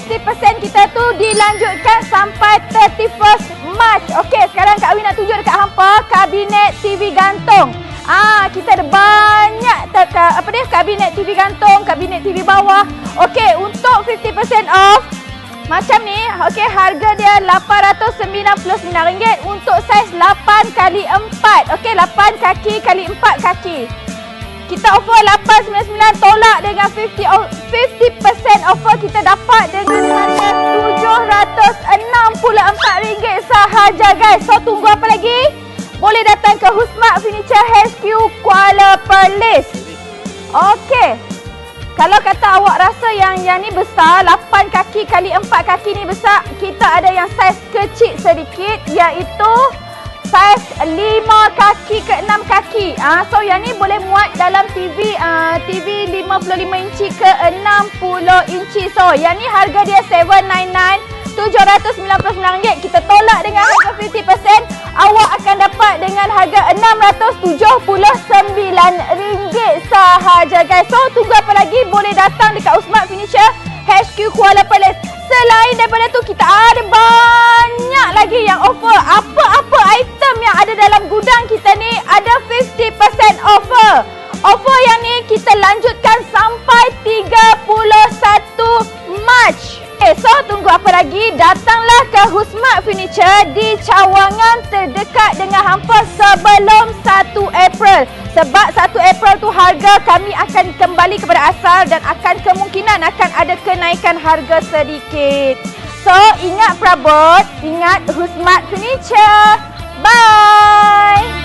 50% kita tu dilanjutkan sampai 31st March. Okey, sekarang Kak Awi nak tunjuk dekat hampa kabinet TV gantung. Kita ada banyak kabinet TV gantung, kabinet TV bawah. Okey, untuk 50% off macam ni, okey, harga dia RM899 untuk saiz 8x4. Okey, 8 kaki kali 4 kaki. Kita offer RM899 tolak dengan 50% offer kita dapat dengan harga RM764 sahaja guys. So tunggu apa lagi? Boleh datang ke Husmart Furniture HQ Kuala Perlis. Okey. Kalau kata awak rasa yang ni besar, 8 kaki kali 4 kaki ni besar, kita ada yang saiz kecil sedikit iaitu saiz 5 kaki ke 6 kaki. So yang ni boleh muat dalam TV 55 inci ke 60 inci. So yang ni harga dia RM799. Kita tolak dengan harga 50%, awak akan dapat dengan harga RM679 sahaja guys. So tunggu apa lagi? Boleh datang dekat Husmart Furniture HQ Kuala Perlis. Selain daripada tu, kita ada banyak lagi yang offer. Apa-apa item yang ada dalam gudang kita ni ada 50% offer. Offer yang ni kita lanjutkan sampai 31 Mac. So tunggu apa lagi? Datanglah ke Husmart Furniture di Cawangan terdekat dengan hampa sebelum 1 April. Sebab 1 April tu harga kami akan kembali kepada asal dan akan kemungkinan akan ada kenaikan harga sedikit. So ingat perabot, ingat Husmart Furniture. Bye!